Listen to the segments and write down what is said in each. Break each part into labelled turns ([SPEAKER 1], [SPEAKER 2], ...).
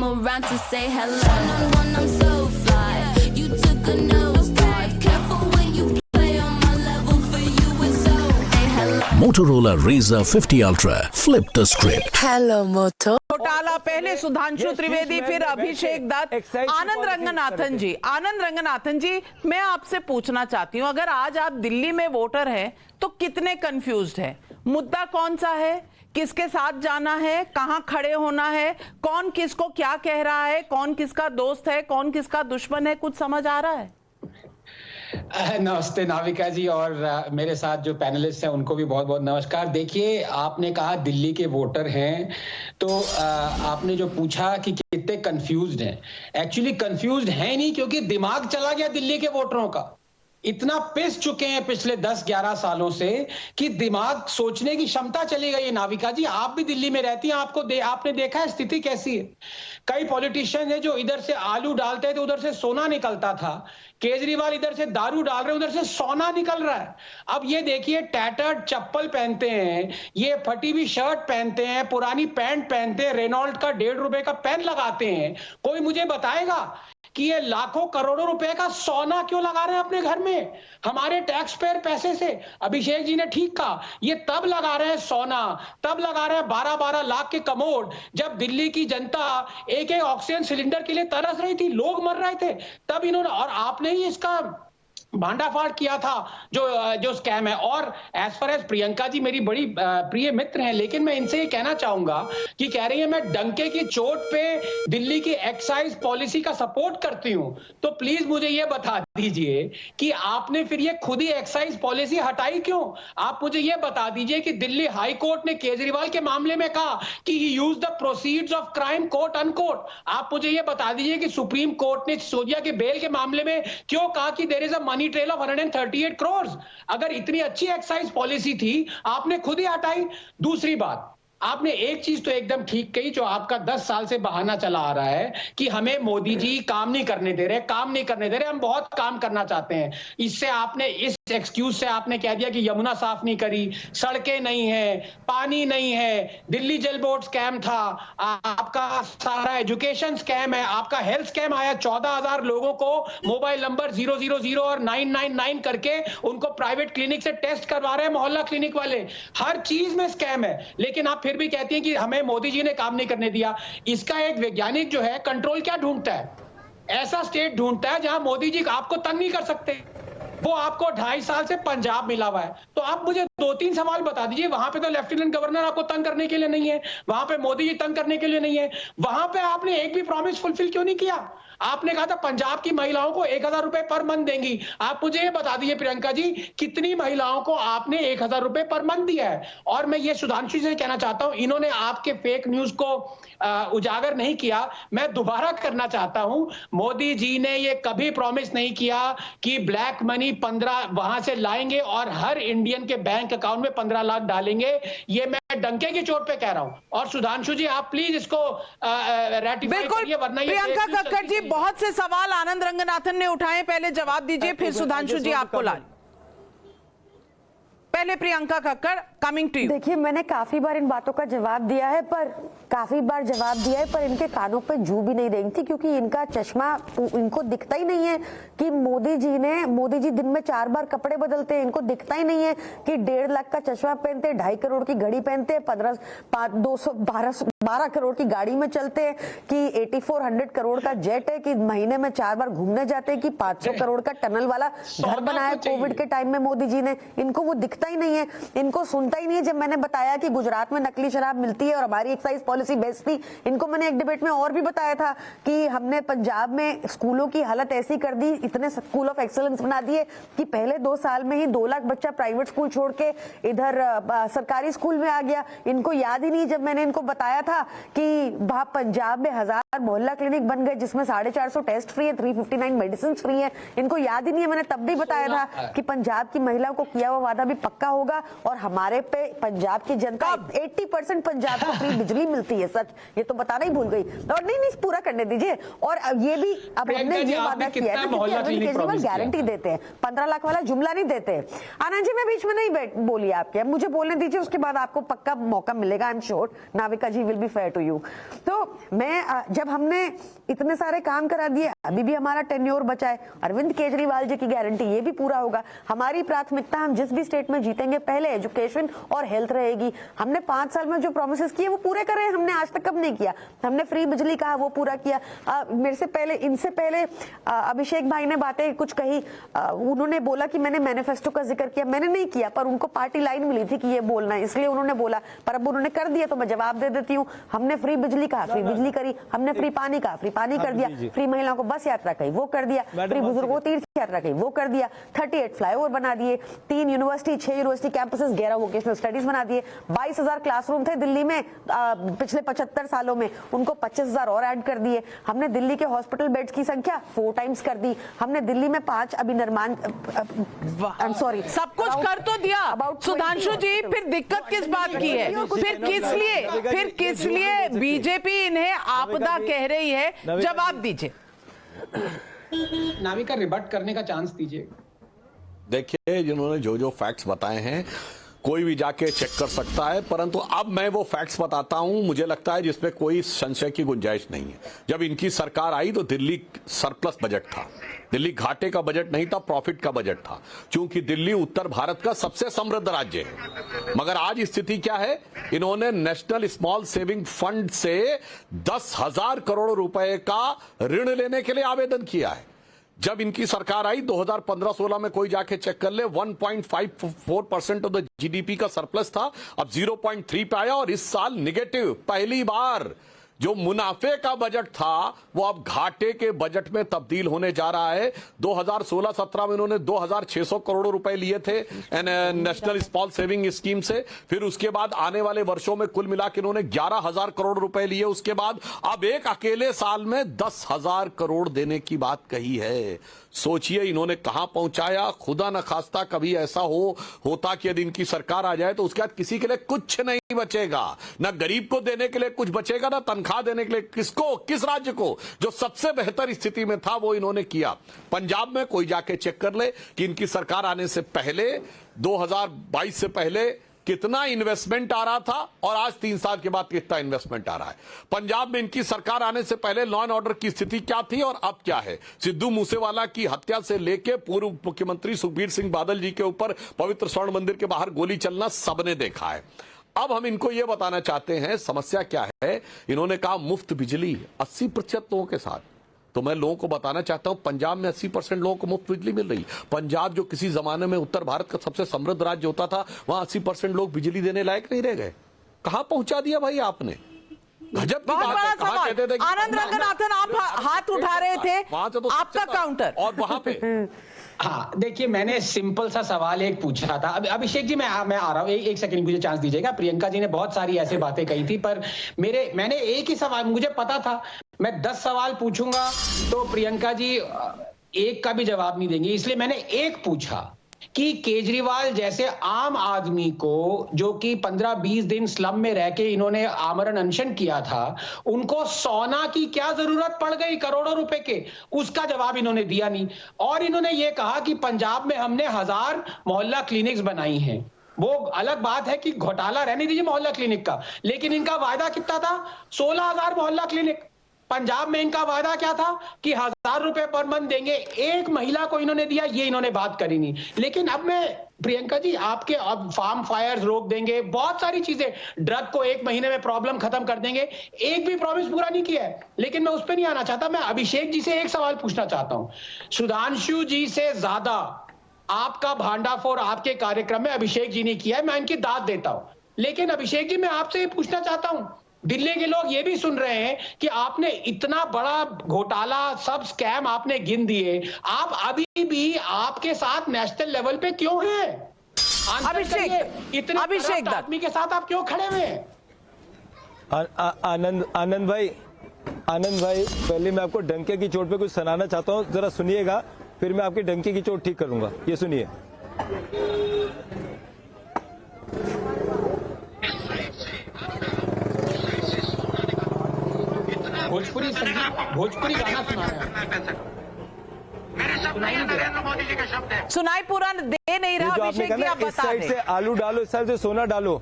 [SPEAKER 1] come around to say hello. One-on-one, I'm so fly. You took a nosedive. Careful when you play on my level. For you, it's so. Hey, hello.
[SPEAKER 2] Motorola Razr 50 Ultra. Flip the script.
[SPEAKER 3] Hello Moto
[SPEAKER 4] घोटाला, पहले सुधांशु त्रिवेदी, फिर अभिषेक दत्त, आनंद रंगनाथन जी, मैं आपसे पूछना चाहती हूं, अगर आज आप दिल्ली में वोटर हैं तो कितने कंफ्यूज्ड हैं? मुद्दा कौन सा है, किसके साथ जाना है, कहां खड़े होना है, कौन किसको क्या कह रहा है, कौन किसका दोस्त है, कौन किसका दुश्मन है, कुछ समझ आ रहा है?
[SPEAKER 5] नमस्ते नाविका जी, और मेरे साथ जो पैनलिस्ट हैं उनको भी बहुत बहुत नमस्कार। देखिए, आपने कहा दिल्ली के वोटर हैं, तो आपने जो पूछा कि कितने कंफ्यूज्ड हैं, एक्चुअली कंफ्यूज्ड हैं नहीं, क्योंकि दिमाग चला गया दिल्ली के वोटरों का। इतना पिस चुके हैं पिछले 10-11 सालों से कि दिमाग सोचने की क्षमता चली गई है। नाविका जी, आप भी दिल्ली में रहती हैं, आपने देखा है स्थिति कैसी है। कई पॉलिटिशियन है जो इधर से आलू डालते हैं तो उधर से सोना निकलता था। केजरीवाल इधर से दारू डाल रहे, उधर से सोना निकल रहा है। अब ये देखिए, टैटर्ड चप्पल पहनते हैं, ये फटी हुई शर्ट पहनते हैं, पुरानी पैंट पहनते हैं, रेनॉल्ट का 1.5 रुपए का पेन लगाते हैं। कोई मुझे बताएगा कि ये लाखों करोड़ों रुपए का सोना क्यों लगा रहे हैं अपने घर में हमारे टैक्स पेयर पैसे से? अभिषेक जी ने ठीक कहा, ये तब लगा रहे हैं सोना, तब लगा रहे हैं 12-12 लाख के कमोड, जब दिल्ली की जनता एक ऑक्सीजन सिलेंडर के लिए तरस रही थी, लोग मर रहे थे, तब इन्होंने, और आपने ही इसका भांडाफाड़ किया था जो स्कैम है। और as far as Priyanka ji मेरी बड़ी प्रिय मित्र हैं, लेकिन मैं इनसे ये कहना चाहूंगा कि कह रही है मैं डंके की चोट पे दिल्ली की एक्साइज पॉलिसी का सपोर्ट करती हूं, तो प्लीज मुझे ये बता दीजिए कि आपने फिर ये खुद ही एक्साइज पॉलिसी हटाई क्यों? आप मुझे ये बता दीजिए कि दिल्ली हाई कोर्ट ने केजरीवाल के मामले में कहा कि ही used the proceeds of crime, quote unquote. आप मुझे ये बता दीजिए कि सुप्रीम कोर्ट ने सिसोदिया के बेल के मामले में क्यों कहा कि there is a money trail of 138 crore. अगर इतनी अच्छी एक्साइज पॉलिसी थी, आपने खुद ही हटाई। दूसरी बात, आपने एक चीज तो एकदम ठीक कही, जो आपका 10 साल से बहाना चला आ रहा है कि हमें मोदी जी काम नहीं करने दे रहे, हम बहुत काम करना चाहते हैं। इससे आपने, इस एक्सक्यूज से आपने कह दिया कि यमुना साफ नहीं करी, सड़कें नहीं है, पानी नहीं है, दिल्ली जल बोर्ड स्कैम था, आपका सारा एजुकेशन स्कैम है, आपका हेल्थ स्कैम आया, 14,000 लोगों को मोबाइल नंबर 000 और 999 करके उनको प्राइवेट क्लिनिक से टेस्ट करवा रहे हैं मोहल्ला क्लिनिक वाले। हर चीज में स्कैम है, लेकिन आप फिर भी कहती हैं कि हमें मोदी जी ने काम नहीं करने दिया। इसका एक वैज्ञानिक जो है कंट्रोल क्या ढूंढता है? ऐसा स्टेट ढूंढता है जहां मोदी जी आपको तंग नहीं कर सकते। वो आपको 2.5 साल से पंजाब मिला हुआ है, तो आप मुझे 2-3 सवाल बता दीजिए। वहां पे तो लेफ्टिनेंट गवर्नर आपको तंग करने के लिए नहीं है, वहां पे मोदी जी तंग करने के लिए नहीं है, वहां पे आपने एक भी प्रॉमिस फुलफिल क्यों नहीं किया? आपने कहा था पंजाब की महिलाओं को 1,000 रुपए पर मंथ देंगी। आप मुझे ये बता दीजिए प्रियंका जी, कितनी महिलाओं को आपने 1,000 रुपए पर मंथ दिया है? और मैं ये सुधांशु से कहना चाहता हूं, इन्होंने आपके फेक न्यूज को उजागर नहीं किया, मैं दोबारा करना चाहता हूं। मोदी जी ने ये कभी प्रॉमिस नहीं किया कि ब्लैक मनी 15 वहां से लाएंगे और हर इंडियन के बैंक अकाउंट में 15 लाख डालेंगे। ये मैं डंके की चोट पे कह रहा हूं। और सुधांशु जी, आप प्लीज इसको रेटिफाई करिए, वरना ये
[SPEAKER 4] प्रियंका कक्कड़ जी, बहुत से सवाल आनंद रंगनाथन ने उठाए, पहले जवाब दीजिए, फिर सुधांशु जी आपको ला। पहले Priyanka Kakkar, coming to you.
[SPEAKER 6] देखिए, मैंने काफी बार इन बातों का जवाब दिया है, पर इनके कानों पे जू भी नहीं रही थी, क्योंकि इनका चश्मा, इनको दिखता ही नहीं है कि मोदी जी दिन में 4 बार कपड़े बदलते हैं। इनको दिखता ही नहीं है कि 1.5 लाख का चश्मा पहनते हैं, 2.5 करोड़ की घड़ी पहनते हैं, 12 करोड़ की गाड़ी में चलते हैं, कि 8400 करोड़ का जेट है, कि महीने में 4 बार घूमने जाते हैं, कि 500 करोड़ का टनल वाला घर बनाया कोविड के टाइम में मोदी जी ने। इनको वो दिखता ही नहीं है, इनको सुनता ही नहीं है। जब मैंने बताया कि गुजरात में नकली शराब मिलती है और हमारी एक्साइज पॉलिसी बेस्ट थी, इनको मैंने एक डिबेट में और भी बताया था कि हमने पंजाब में स्कूलों की हालत ऐसी कर दी, इतने स्कूल ऑफ एक्सेलेंस बना दिए कि पहले 2 साल में ही 2 लाख बच्चा प्राइवेट स्कूल छोड़ के इधर सरकारी स्कूल में आ गया। इनको याद ही नहीं, जब मैंने इनको बताया था कि वहां पंजाब में 1000 मोहल्ला क्लिनिक बन गए, जिसमें 450 टेस्ट फ्री है, 359 मेडिसिन फ्री है। इनको याद ही नहीं है, मैंने तब भी बताया था कि पंजाब की महिलाओं को किया हुआ वादा भी पक्का होगा, और हमारे पे पंजाब की जनता 80% पंजाब को फ्री बिजली मिलती है। सच, ये तो बताना ही भूल गई। और नहीं, पूरा करने दीजिए। और ये भी अब हमने ये वादा किया है कि अरविंद केजरीवाल गारंटी देते हैं, 15 लाख वाला जुमला नहीं देते। आनंद जी, मैं बीच में नहीं बोली आपके, मुझे बोलने दीजिए, उसके बाद आपको पक्का मौका मिलेगा। I am sure Navika ji will be fair to you. तो मैं जब हमने इतने सारे काम करा दिए, अभी भी हमारा टेन्योर बचा है, अरविंद केजरीवाल जी की गारंटी ये भी पूरा होगा। हमारी प्राथमिकता हम जिस भी स्टेट में जीतेंगे पहले एजुकेशन और हेल्थ रहेगी। हमने 5 साल में जो प्रोमिसेस किए वो पूरे करे, हमने आज तक कब नहीं किया। हमने फ्री बिजली कहा वो पूरा किया। मेरे से पहले, इनसे पहले अभिषेक भाई ने बातें कुछ कही, उन्होंने बोला कि मैंने मैनिफेस्टो का जिक्र किया, मैंने नहीं किया, पर उनको पार्टी लाइन मिली थी कि ये बोलना है इसलिए उन्होंने बोला, पर अब उन्होंने कर दिया तो मैं जवाब दे देती हूँ। हमने फ्री बिजली कहा, फ्री बिजली करी, हमने फ्री पानी कहा, फ्री पानी कर दिया, फ्री महिलाओं को बस यात्रा कही वो कर दिया, फ्री बुजुर्गों को तीर्थ यात्रा कही वो कर दिया, 38 फ्लाईओवर बना दिए, 3 university 6 university campuses 11 vocational studies बना दिए, 22,000 क्लासरूम थे दिल्ली में पिछले 75 सालों में, उनको 25,000 और ऐड कर दिए। हमने दिल्ली के हॉस्पिटल बेड्स की संख्या 4 टाइम्स कर दी। हमने दिल्ली में 5 अभी निर्माण, सॉरी,
[SPEAKER 4] सब कुछ कर तो दिया सुधांशु जी, फिर दिक्कत किस बात की है? फिर किस लिए बीजेपी इन्हें आपदा कह रही है? जवाब दीजिए।
[SPEAKER 5] नाविका रिबट करने का चांस दीजिए।
[SPEAKER 3] देखिए, जिन्होंने जो जो फैक्ट्स बताए हैं कोई भी जाके चेक कर सकता है, परंतु अब मैं वो फैक्ट्स बताता हूं, मुझे लगता है जिसमें कोई संशय की गुंजाइश नहीं है। जब इनकी सरकार आई तो दिल्ली सरप्लस बजट था, दिल्ली घाटे का बजट नहीं था, प्रॉफिट का बजट था, क्योंकि दिल्ली उत्तर भारत का सबसे समृद्ध राज्य है। मगर आज स्थिति क्या है? इन्होंने नेशनल स्मॉल सेविंग फंड से 10,000 करोड़ रुपए का ऋण लेने के लिए आवेदन किया है। जब इनकी सरकार आई 2015-16 में कोई जाके चेक कर ले, 1.54% ऑफ द जीडीपी का सरप्लस था, अब 0.3 पे आया और इस साल निगेटिव। पहली बार जो मुनाफे का बजट था वो अब घाटे के बजट में तब्दील होने जा रहा है। 2016-17 में इन्होंने 2,600 करोड़ रुपए लिए थे नेशनल स्मॉल सेविंग स्कीम से, फिर उसके बाद आने वाले वर्षों में कुल मिलाकर इन्होंने 11,000 करोड़ रुपए लिए। उसके बाद अब एक अकेले साल में 10,000 करोड़ देने की बात कही है। सोचिए इन्होंने कहां पहुंचाया। खुदा न खास्ता कभी ऐसा होता कि यदि इनकी सरकार आ जाए तो उसके बाद किसी के लिए कुछ नहीं बचेगा, ना गरीब को देने के लिए कुछ बचेगा, ना तनख्वाह देने के लिए। किसको, किस राज्य को? जो सबसे बेहतर स्थिति में था वो इन्होंने किया। पंजाब में कोई जाके चेक कर ले कि इनकी सरकार आने से पहले 2022 से पहले कितना इन्वेस्टमेंट आ रहा था और आज 3 साल के बाद कितना इन्वेस्टमेंट आ रहा है। पंजाब में इनकी सरकार आने से पहले लॉ एंड ऑर्डर की स्थिति क्या थी और अब क्या है? सिद्धू मूसेवाला की हत्या से लेके पूर्व मुख्यमंत्री सुखबीर सिंह बादल जी के ऊपर पवित्र स्वर्ण मंदिर के बाहर गोली चलना सबने देखा है। अब हम इनको यह बताना चाहते हैं समस्या क्या है। इन्होंने कहा मुफ्त बिजली 80% लोगों के साथ, तो मैं लोगों को बताना चाहता हूं पंजाब में 80% लोगों को मुफ्त बिजली मिल रही। पंजाब जो किसी जमाने में उत्तर भारत का सबसे समृद्ध राज्य होता था, वहां 80% लोग बिजली देने लायक नहीं रह गए। कहां पहुंचा दिया भाई आपने? गजब की बात है। कहां कहते थे
[SPEAKER 4] आनंद रंगनाथन आप हाथ उठा रहे थे,
[SPEAKER 3] वहां से तो
[SPEAKER 4] आपका काउंटर।
[SPEAKER 3] और वहां पे
[SPEAKER 5] हाँ, देखिए मैंने सिंपल सा सवाल एक पूछा था। अभिषेक जी मैं आ रहा हूँ, एक सेकंड मुझे चांस दीजिएगा। प्रियंका जी ने बहुत सारी ऐसी बातें कही थी, पर मैंने एक ही सवाल, मुझे पता था मैं 10 सवाल पूछूंगा तो प्रियंका जी एक का भी जवाब नहीं देंगी, इसलिए मैंने एक पूछा कि केजरीवाल जैसे आम आदमी को, जो कि 15-20 दिन स्लम में रह के इन्होंने आमरण अनशन किया था, उनको सोना की क्या जरूरत पड़ गई करोड़ों रुपए के? उसका जवाब इन्होंने दिया नहीं। और इन्होंने ये कहा कि पंजाब में हमने 1000 मोहल्ला क्लिनिक्स बनाई हैं। वो अलग बात है कि घोटाला रहने दीजिए मोहल्ला क्लिनिक का, लेकिन इनका वायदा कितना था? 16,000 मोहल्ला क्लिनिक। पंजाब में इनका वादा क्या था कि 1,000 रुपए पर मंथ देंगे। एक महिला को इन्होंने दिया, ये इन्होंने बात करी नहीं। लेकिन अब मैं प्रियंका जी आपके, अब फार्म फायर्स रोक देंगे, बहुत सारी चीजें, ड्रग को 1 महीने में प्रॉब्लम खत्म कर देंगे, एक भी प्रॉमिस पूरा नहीं किया है। लेकिन मैं उस पर नहीं आना चाहता। मैं अभिषेक जी से एक सवाल पूछना चाहता हूं। सुधांशु जी से ज्यादा आपका भांडाफोड़ आपके कार्यक्रम में अभिषेक जी ने किया है, मैं इनकी दाद देता हूं। लेकिन अभिषेक जी मैं आपसे ये पूछना चाहता हूं, दिल्ली के लोग ये भी सुन रहे हैं कि आपने इतना बड़ा घोटाला, सब स्कैम आपने गिन दिए, आप अभी भी आपके साथ नेशनल लेवल पे क्यों हैं? अभिषेक, इतने आदमी के साथ आप क्यों खड़े हुए हैं?
[SPEAKER 7] आनंद भाई, पहले मैं आपको डंके की चोट पे कुछ सुनाना चाहता हूँ, जरा सुनिएगा, फिर मैं आपकी डंके की चोट ठीक करूंगा। ये सुनिए।
[SPEAKER 5] भोजपुरी गाना सुना रहे हैं।
[SPEAKER 4] सुनाई पूरा दे नहीं रहा।
[SPEAKER 7] जो आपने कहा ना, इस साइड से आलू डालो, इस साइड से सोना डालो।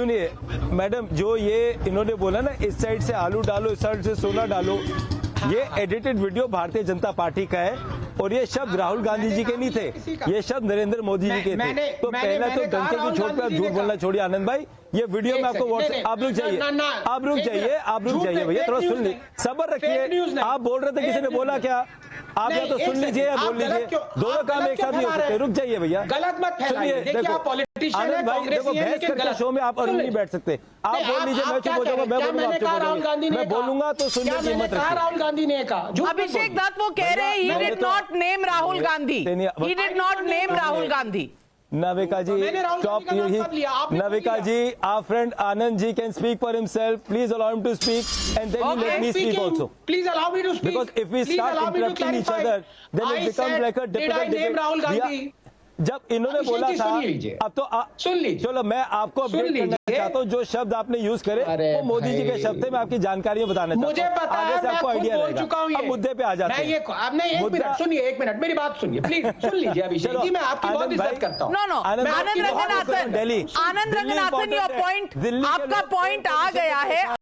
[SPEAKER 7] सुनिए मैडम, जो ये इन्होंने बोला ना, इस साइड से आलू डालो, इस साइड से सोना डालो, ये edited video Bharatiya Janata party का है और ये शब्द राहुल गांधी जी के नहीं थे, ये शब्द नरेंद्र मोदी जी के थे। तो पहला तो डंके की चोट पे आप झूठ बोलना छोड़िए आनंद भाई। ये वीडियो में आपको व्हाट्सएप, आप रुक जाइए भैया, थोड़ा सुन लीजिए, सब्र रखिए। आप बोल रहे थे किसी ने बोला क्या? आप या तो सुन लीजिए या बोल लीजिए, दोनों काम एक साथ नहीं हो सकते। रुक जाइए भैया,
[SPEAKER 5] गलत मत फैलाइए। देखिए आप पॉलिटिशियन हैं,
[SPEAKER 7] देखो बहस करके शो में आप अरुण नहीं बैठ सकते। आप बोल लीजिए, मैं चुप हो जाऊंगा, मैं बोलूंगा तो सुन लीजिए, मत रखिए।
[SPEAKER 5] राहुल गांधी ने कहा,
[SPEAKER 4] अभिषेक दत्त वो कह रहे हैं he did not name Rahul Gandhi, he did not name Rahul Gandhi.
[SPEAKER 7] Navika ji, stop. Navika ji, our friend Anand ji can speak for himself. Please allow him to speak, and then you let me speak also.
[SPEAKER 5] Please allow me to speak.
[SPEAKER 7] Because if we start interrupting each other, then it becomes like a difficult debate.
[SPEAKER 5] Rahul Gandhi
[SPEAKER 7] जब इन्होंने बोला था, अब तो
[SPEAKER 5] सुन लीजिए,
[SPEAKER 7] चलो मैं आपको अपडेट करना चाहता हूँ, जो शब्द आपने यूज करे वो मोदी जी के शब्द थे। मैं आपकी जानकारी बताना चाहता हूँ,
[SPEAKER 5] मुझे पता है,
[SPEAKER 7] आगे से आपको आइडिया रहेगा। अब मुद्दे पे आ जाते हैं।
[SPEAKER 5] एक मिनट सुनिए, एक मिनट मेरी बात सुनिए प्लीज, सुन लीजिए अभिषेक जी, मैं आपकी बहुत इज्जत करता हूँ।
[SPEAKER 4] No Anand Ranganathan,
[SPEAKER 7] Delhi,
[SPEAKER 4] Anand Ranganathan, your point, आपका पॉइंट आ गया है।